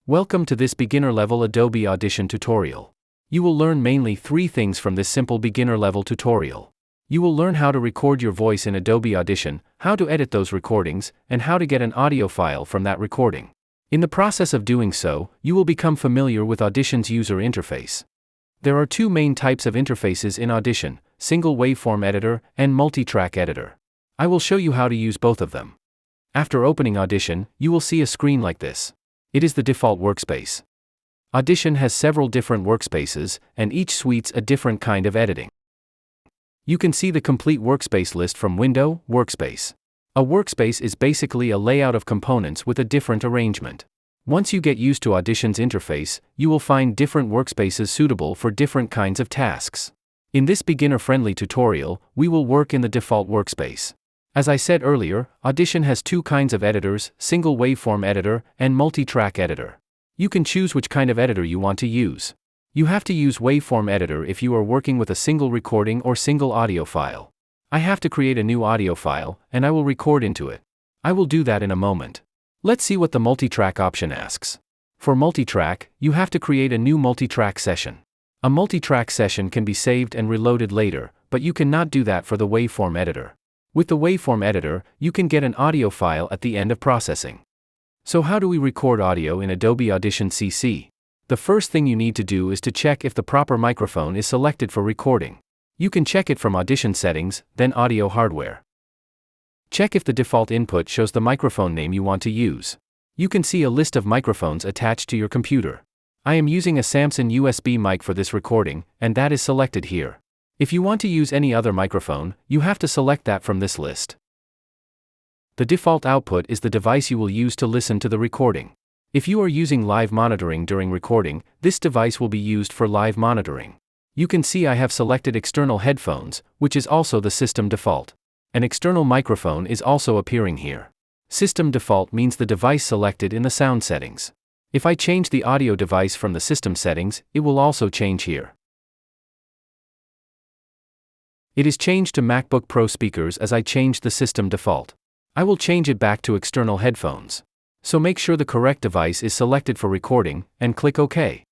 Welcome to this beginner-level Adobe Audition tutorial. You will learn mainly 3 things from this simple beginner-level tutorial. You will learn how to record your voice in Adobe Audition, how to edit those recordings, and how to get an audio file from that recording. In the process of doing so, you will become familiar with Audition's user interface. There are 2 main types of interfaces in Audition: single waveform editor and multi-track editor. I will show you how to use both of them. After opening Audition, you will see a screen like this. It is the default workspace. Audition has several different workspaces, and each suite's a different kind of editing. You can see the complete workspace list from Window, Workspace. A workspace is basically a layout of components with a different arrangement. Once you get used to Audition's interface, you will find different workspaces suitable for different kinds of tasks. In this beginner-friendly tutorial, we will work in the default workspace. As I said earlier, Audition has 2 kinds of editors: single waveform editor and multi-track editor. You can choose which kind of editor you want to use. You have to use waveform editor if you are working with a single recording or single audio file. I have to create a new audio file, and I will record into it. I will do that in a moment. Let's see what the multi-track option asks. For multi-track, you have to create a new multi-track session. A multi-track session can be saved and reloaded later, but you cannot do that for the waveform editor. With the waveform editor, you can get an audio file at the end of processing. So how do we record audio in Adobe Audition CC? The first thing you need to do is to check if the proper microphone is selected for recording. You can check it from Audition Settings, then Audio Hardware. Check if the default input shows the microphone name you want to use. You can see a list of microphones attached to your computer. I am using a Samsung USB mic for this recording, and that is selected here. If you want to use any other microphone, you have to select that from this list. The default output is the device you will use to listen to the recording. If you are using live monitoring during recording, this device will be used for live monitoring. You can see I have selected external headphones, which is also the system default. An external microphone is also appearing here. System default means the device selected in the sound settings. If I change the audio device from the system settings, it will also change here. It is changed to MacBook Pro speakers as I changed the system default. I will change it back to external headphones. So make sure the correct device is selected for recording, and click OK.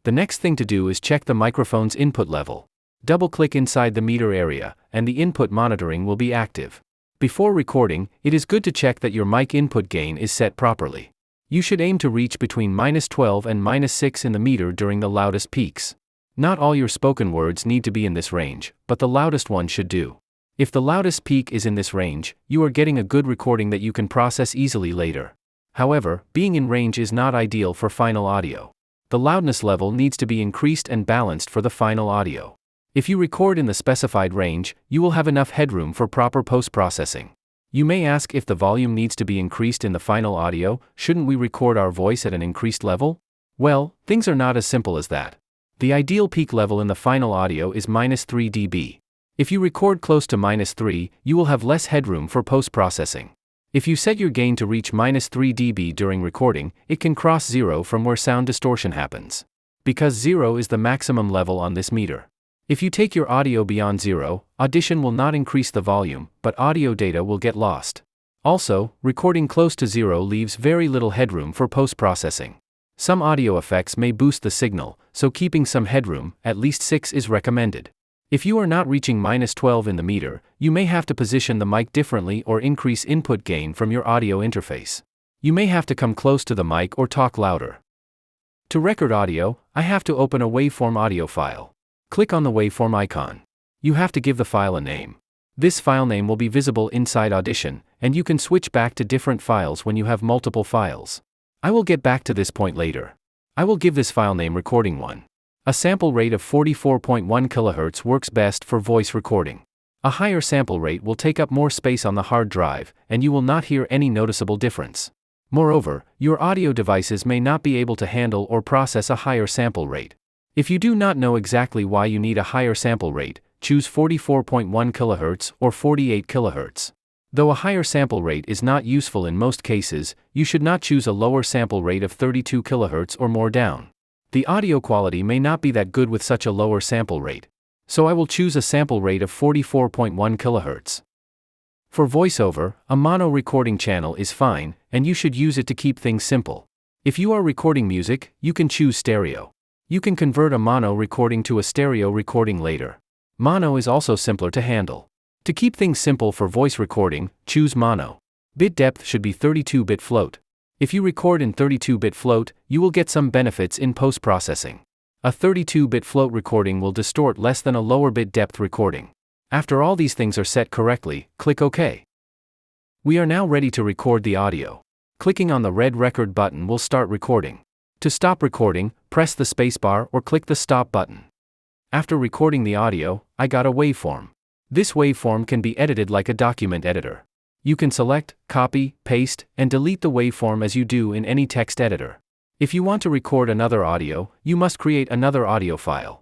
The next thing to do is check the microphone's input level. Double-click inside the meter area, and the input monitoring will be active. Before recording, it is good to check that your mic input gain is set properly. You should aim to reach between -12 and -6 in the meter during the loudest peaks. Not all your spoken words need to be in this range, but the loudest one should do. If the loudest peak is in this range, you are getting a good recording that you can process easily later. However, being in range is not ideal for final audio. The loudness level needs to be increased and balanced for the final audio. If you record in the specified range, you will have enough headroom for proper post-processing. You may ask if the volume needs to be increased in the final audio. Shouldn't we record our voice at an increased level? Well, things are not as simple as that. The ideal peak level in the final audio is -3 dB. If you record close to -3, you will have less headroom for post-processing. If you set your gain to reach -3 dB during recording, it can cross 0 from where sound distortion happens. Because 0 is the maximum level on this meter. If you take your audio beyond 0, Audition will not increase the volume, but audio data will get lost. Also, recording close to 0 leaves very little headroom for post-processing. Some audio effects may boost the signal, so keeping some headroom, at least 6, is recommended. If you are not reaching -12 in the meter, you may have to position the mic differently or increase input gain from your audio interface. You may have to come close to the mic or talk louder. To record audio, I have to open a waveform audio file. Click on the waveform icon. You have to give the file a name. This file name will be visible inside Audition, and you can switch back to different files when you have multiple files. I will get back to this point later. I will give this file name Recording 1. A sample rate of 44.1 kHz works best for voice recording. A higher sample rate will take up more space on the hard drive, and you will not hear any noticeable difference. Moreover, your audio devices may not be able to handle or process a higher sample rate. If you do not know exactly why you need a higher sample rate, choose 44.1 kHz or 48 kHz. Though a higher sample rate is not useful in most cases, you should not choose a lower sample rate of 32 kHz or more down. The audio quality may not be that good with such a lower sample rate. So I will choose a sample rate of 44.1 kHz. For voiceover, a mono recording channel is fine, and you should use it to keep things simple. If you are recording music, you can choose stereo. You can convert a mono recording to a stereo recording later. Mono is also simpler to handle. To keep things simple for voice recording, choose mono. Bit depth should be 32-bit float. If you record in 32-bit float, you will get some benefits in post-processing. A 32-bit float recording will distort less than a lower bit depth recording. After all these things are set correctly, click OK. We are now ready to record the audio. Clicking on the red record button will start recording. To stop recording, press the spacebar or click the stop button. After recording the audio, I got a waveform. This waveform can be edited like a document editor. You can select, copy, paste, and delete the waveform as you do in any text editor. If you want to record another audio, you must create another audio file.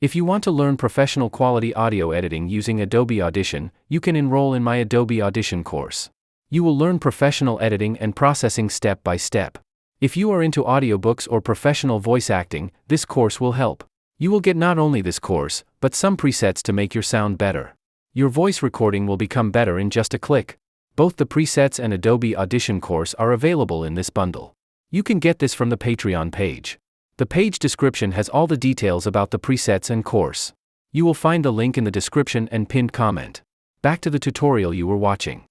If you want to learn professional quality audio editing using Adobe Audition, you can enroll in my Adobe Audition course. You will learn professional editing and processing step by step. If you are into audiobooks or professional voice acting, this course will help. You will get not only this course, but some presets to make your sound better. Your voice recording will become better in just a click. Both the presets and Adobe Audition course are available in this bundle. You can get this from the Patreon page. The page description has all the details about the presets and course. You will find the link in the description and pinned comment. Back to the tutorial you were watching.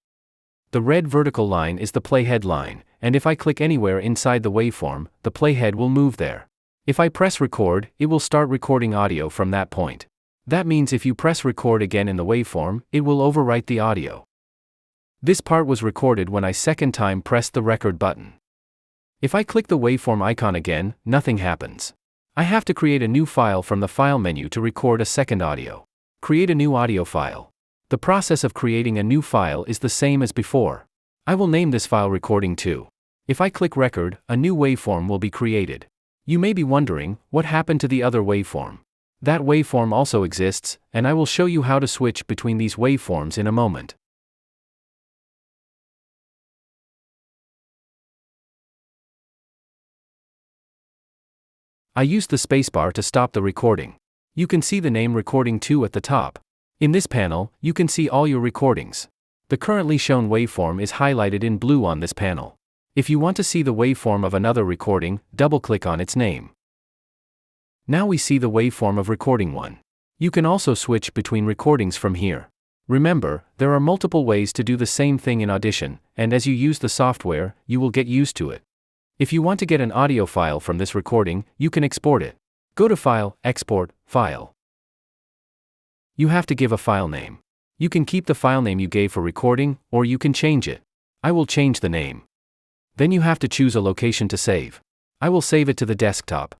The red vertical line is the playhead line, and if I click anywhere inside the waveform, the playhead will move there. If I press record, it will start recording audio from that point. That means if you press record again in the waveform, it will overwrite the audio. This part was recorded when I second time pressed the record button. If I click the waveform icon again, nothing happens. I have to create a new file from the file menu to record a second audio. Create a new audio file. The process of creating a new file is the same as before. I will name this file recording 2. If I click record, a new waveform will be created. You may be wondering, what happened to the other waveform? That waveform also exists, and I will show you how to switch between these waveforms in a moment. I used the spacebar to stop the recording. You can see the name recording 2 at the top. In this panel, you can see all your recordings. The currently shown waveform is highlighted in blue on this panel. If you want to see the waveform of another recording, double-click on its name. Now we see the waveform of recording 1. You can also switch between recordings from here. Remember, there are multiple ways to do the same thing in Audition, and as you use the software, you will get used to it. If you want to get an audio file from this recording, you can export it. Go to File, Export, File. You have to give a file name. You can keep the file name you gave for recording, or you can change it. I will change the name. Then you have to choose a location to save. I will save it to the desktop.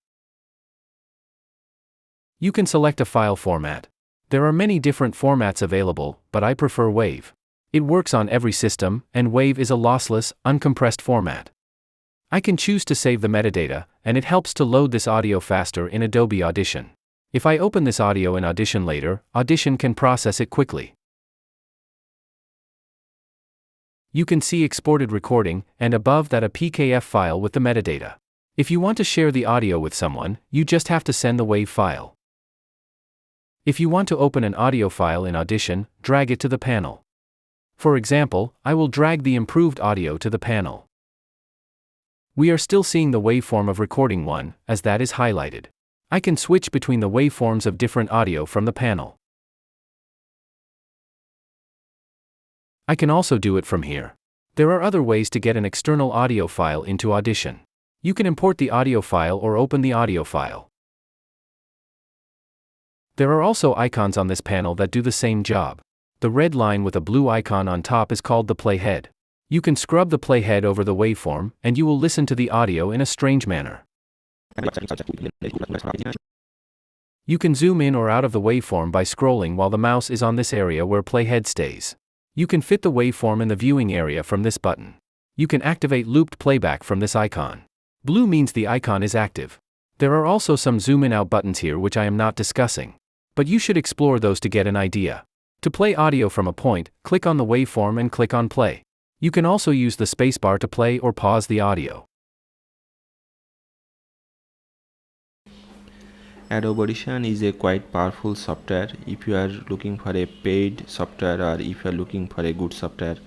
You can select a file format. There are many different formats available, but I prefer WAV. It works on every system, and WAV is a lossless, uncompressed format. I can choose to save the metadata, and it helps to load this audio faster in Adobe Audition. If I open this audio in Audition later, Audition can process it quickly. You can see exported recording, and above that a PKF file with the metadata. If you want to share the audio with someone, you just have to send the WAV file. If you want to open an audio file in Audition, drag it to the panel. For example, I will drag the improved audio to the panel. We are still seeing the waveform of recording 1, as that is highlighted. I can switch between the waveforms of different audio from the panel. I can also do it from here. There are other ways to get an external audio file into Audition. You can import the audio file or open the audio file. There are also icons on this panel that do the same job. The red line with a blue icon on top is called the playhead. You can scrub the playhead over the waveform, and you will listen to the audio in a strange manner. You can zoom in or out of the waveform by scrolling while the mouse is on this area where playhead stays. You can fit the waveform in the viewing area from this button. You can activate looped playback from this icon. Blue means the icon is active. There are also some zoom in out buttons here which I am not discussing. But you should explore those to get an idea. To play audio from a point, click on the waveform and click on play. You can also use the spacebar to play or pause the audio. Adobe Audition is a quite powerful software if you are looking for a paid software or if you are looking for a good software.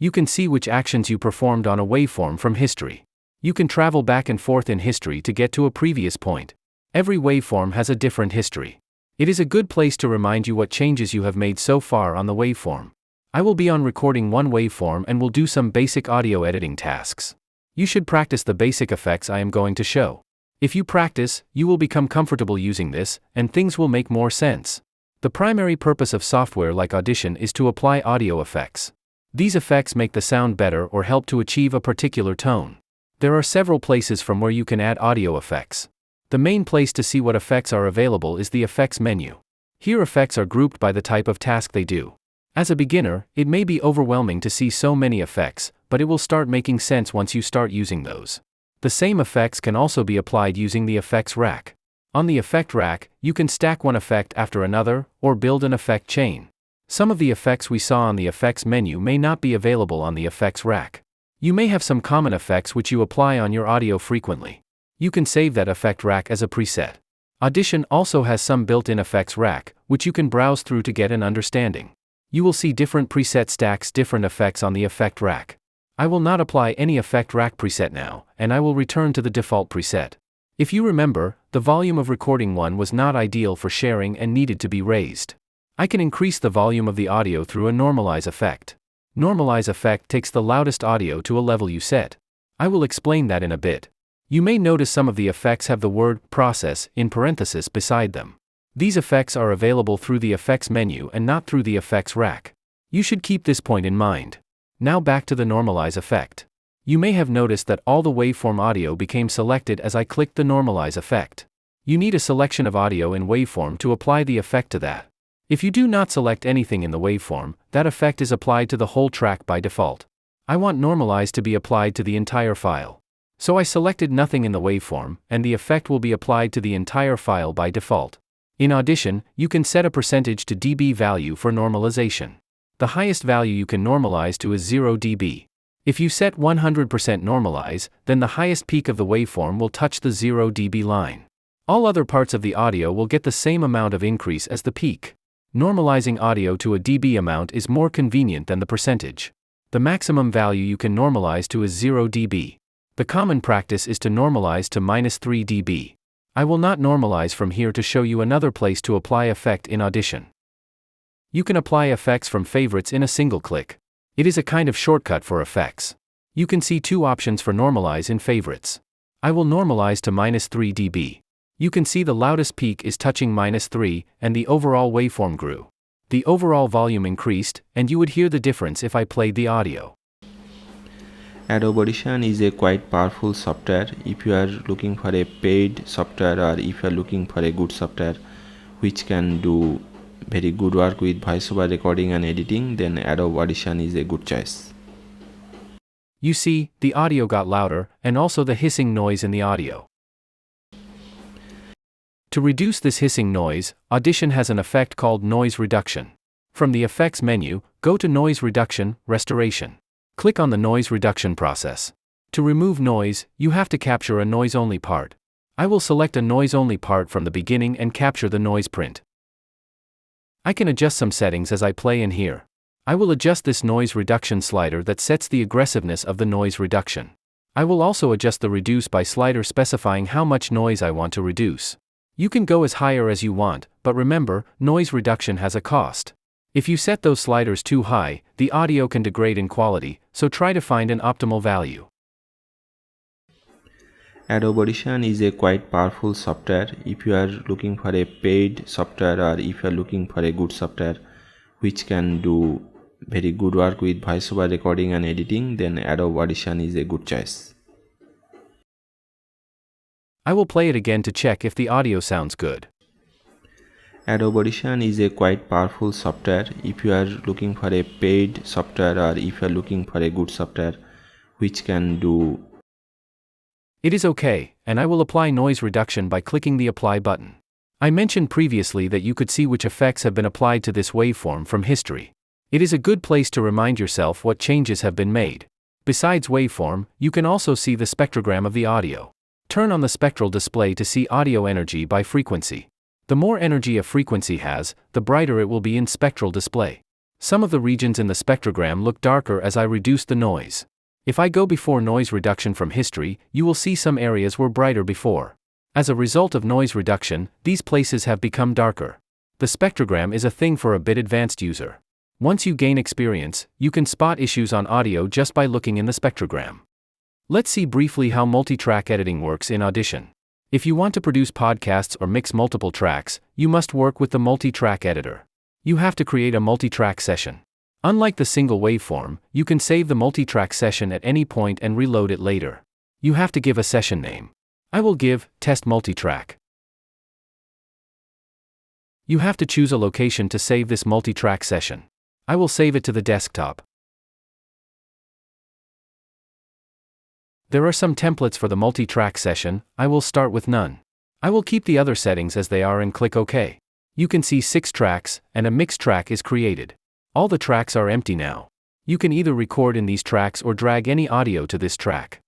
You can see which actions you performed on a waveform from history. You can travel back and forth in history to get to a previous point. Every waveform has a different history. It is a good place to remind you what changes you have made so far on the waveform. I will be on recording one waveform and will do some basic audio editing tasks. You should practice the basic effects I am going to show. If you practice, you will become comfortable using this, and things will make more sense. The primary purpose of software like Audition is to apply audio effects. These effects make the sound better or help to achieve a particular tone. There are several places from where you can add audio effects. The main place to see what effects are available is the Effects menu. Here effects are grouped by the type of task they do. As a beginner, it may be overwhelming to see so many effects, but it will start making sense once you start using those. The same effects can also be applied using the effects rack. On the effect rack, you can stack one effect after another, or build an effect chain. Some of the effects we saw on the effects menu may not be available on the effects rack. You may have some common effects which you apply on your audio frequently. You can save that effect rack as a preset. Audition also has some built-in effects rack, which you can browse through to get an understanding. You will see different preset stacks, different effects on the effect rack. I will not apply any effect rack preset now, and I will return to the default preset. If you remember, the volume of recording 1 was not ideal for sharing and needed to be raised. I can increase the volume of the audio through a normalize effect. Normalize effect takes the loudest audio to a level you set. I will explain that in a bit. You may notice some of the effects have the word process in parenthesis beside them. These effects are available through the effects menu and not through the effects rack. You should keep this point in mind. Now back to the normalize effect. You may have noticed that all the waveform audio became selected as I clicked the normalize effect. You need a selection of audio in waveform to apply the effect to that. If you do not select anything in the waveform, that effect is applied to the whole track by default. I want normalize to be applied to the entire file. So I selected nothing in the waveform, and the effect will be applied to the entire file by default. In Audition, you can set a percentage to dB value for normalization. The highest value you can normalize to is 0 dB. If you set 100% normalize, then the highest peak of the waveform will touch the 0 dB line. All other parts of the audio will get the same amount of increase as the peak. Normalizing audio to a dB amount is more convenient than the percentage. The maximum value you can normalize to is 0 dB. The common practice is to normalize to -3 dB. I will not normalize from here to show you another place to apply effect in Audition. You can apply effects from favorites in a single click. It is a kind of shortcut for effects. You can see two options for normalize in favorites. I will normalize to -3 dB. You can see the loudest peak is touching -3, and the overall waveform grew. The overall volume increased, and you would hear the difference if I played the audio. Adobe Audition is a quite powerful software. If you are looking for a paid software or if you are looking for a good software which can do very good work with voiceover recording and editing, then Adobe Audition is a good choice. You see, the audio got louder, and also the hissing noise in the audio. To reduce this hissing noise, Audition has an effect called noise reduction. From the effects menu, go to noise reduction, restoration. Click on the noise reduction process. To remove noise, you have to capture a noise-only part. I will select a noise-only part from the beginning and capture the noise print. I can adjust some settings as I play in here. I will adjust this noise reduction slider that sets the aggressiveness of the noise reduction. I will also adjust the reduce by slider specifying how much noise I want to reduce. You can go as higher as you want, but remember, noise reduction has a cost. If you set those sliders too high, the audio can degrade in quality, so try to find an optimal value. Adobe Audition is a quite powerful software. If you are looking for a paid software or if you are looking for a good software which can do very good work with voiceover recording and editing, then Adobe Audition is a good choice. I will play it again to check if the audio sounds good. Adobe Audition is a quite powerful software. If you are looking for a paid software or if you are looking for a good software which can do. It is okay, and I will apply noise reduction by clicking the apply button. I mentioned previously that you could see which effects have been applied to this waveform from history. It is a good place to remind yourself what changes have been made. Besides waveform, you can also see the spectrogram of the audio. Turn on the spectral display to see audio energy by frequency. The more energy a frequency has, the brighter it will be in spectral display. Some of the regions in the spectrogram look darker as I reduced the noise. If I go before noise reduction from history, you will see some areas were brighter before. As a result of noise reduction, these places have become darker. The spectrogram is a thing for a bit advanced user. Once you gain experience, you can spot issues on audio just by looking in the spectrogram. Let's see briefly how multi-track editing works in Audition. If you want to produce podcasts or mix multiple tracks, you must work with the multi-track editor. You have to create a multi-track session. Unlike the single waveform, you can save the multi-track session at any point and reload it later. You have to give a session name. I will give Test Multitrack. You have to choose a location to save this multi-track session. I will save it to the desktop. There are some templates for the multi-track session. I will start with none. I will keep the other settings as they are and click OK. You can see 6 tracks, and a mixed track is created. All the tracks are empty now. You can either record in these tracks or drag any audio to this track.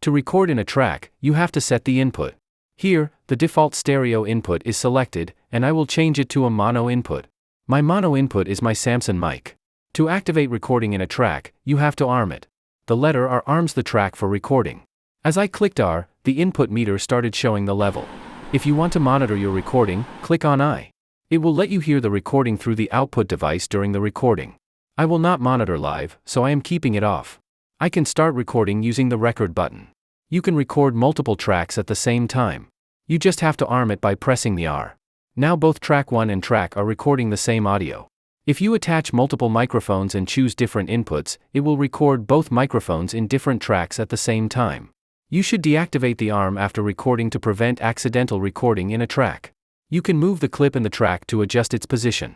To record in a track, you have to set the input. Here, the default stereo input is selected, and I will change it to a mono input. My mono input is my Samson mic. To activate recording in a track, you have to arm it. The letter R arms the track for recording. As I clicked R, the input meter started showing the level. If you want to monitor your recording, click on I. It will let you hear the recording through the output device during the recording. I will not monitor live, so I am keeping it off. I can start recording using the record button. You can record multiple tracks at the same time. You just have to arm it by pressing the R. Now both track 1 and track are recording the same audio. If you attach multiple microphones and choose different inputs, it will record both microphones in different tracks at the same time. You should deactivate the arm after recording to prevent accidental recording in a track. You can move the clip in the track to adjust its position.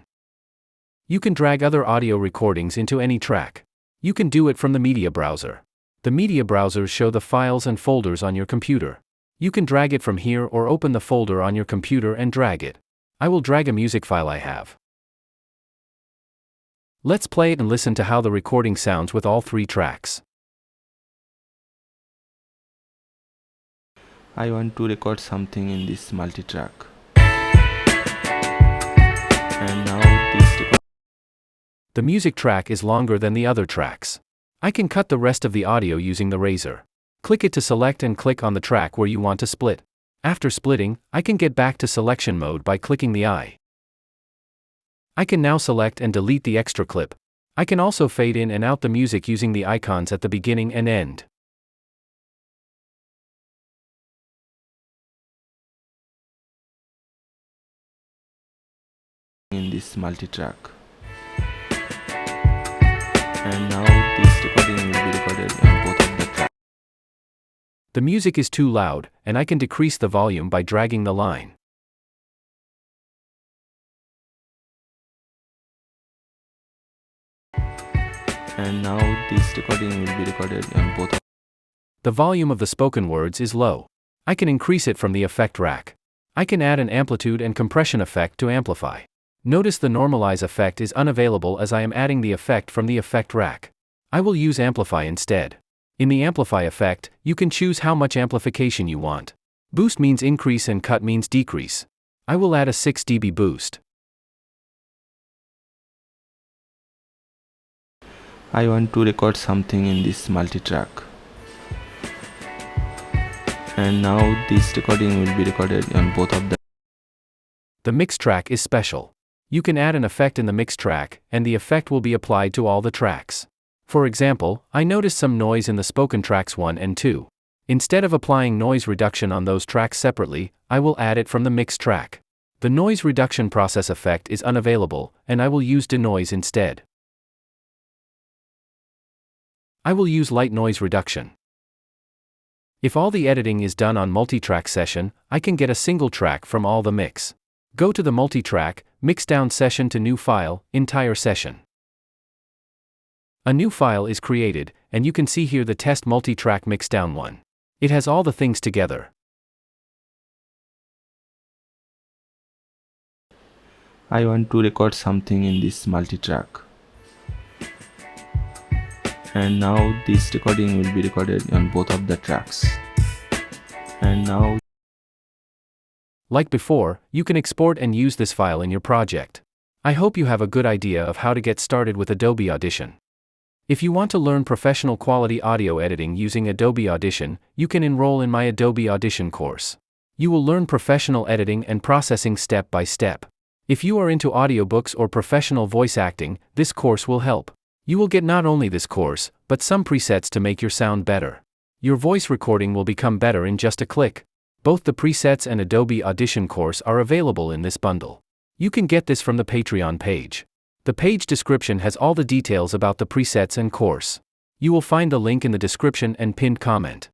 You can drag other audio recordings into any track. You can do it from the media browser. The media browsers show the files and folders on your computer. You can drag it from here or open the folder on your computer and drag it. I will drag a music file I have. Let's play it and listen to how the recording sounds with all 3 tracks. I want to record something in this multi-track. And now the music track is longer than the other tracks. I can cut the rest of the audio using the razor. Click it to select and click on the track where you want to split. After splitting, I can get back to selection mode by clicking the I. I can now select and delete the extra clip. I can also fade in and out the music using the icons at the beginning and end. in this multi-track. And now this recording will be recorded on both of the tracks. The music is too loud, and I can decrease the volume by dragging the line. And now this recording will be recorded on both of the volume of the spoken words is low. I can increase it from the effect rack. I can add an amplitude and compression effect to amplify. Notice the normalize effect is unavailable as I am adding the effect from the effect rack. I will use amplify instead. In the amplify effect, you can choose how much amplification you want. Boost means increase and cut means decrease. I will add a 6 dB boost. I want to record something in this multi-track. And now this recording will be recorded on both of them. The mix track is special. You can add an effect in the mix track, and the effect will be applied to all the tracks. For example, I noticed some noise in the spoken tracks 1 and 2. Instead of applying noise reduction on those tracks separately, I will add it from the mix track. The noise reduction process effect is unavailable, and I will use denoise instead. I will use light noise reduction. If all the editing is done on multi-track session, I can get a single track from all the mix. Go to the multi-track, mix down session to new file, entire session. A new file is created, and you can see here the test multi-track mix down one. It has all the things together. I want to record something in this multi-track. And now this recording will be recorded on both of the tracks. And now, like before, you can export and use this file in your project. I hope you have a good idea of how to get started with Adobe Audition. If you want to learn professional quality audio editing using Adobe Audition, you can enroll in my Adobe Audition course. You will learn professional editing and processing step by step. If you are into audiobooks or professional voice acting, this course will help. You will get not only this course, but some presets to make your sound better. Your voice recording will become better in just a click. Both the presets and Adobe Audition course are available in this bundle. You can get this from the Patreon page. The page description has all the details about the presets and course. You will find the link in the description and pinned comment.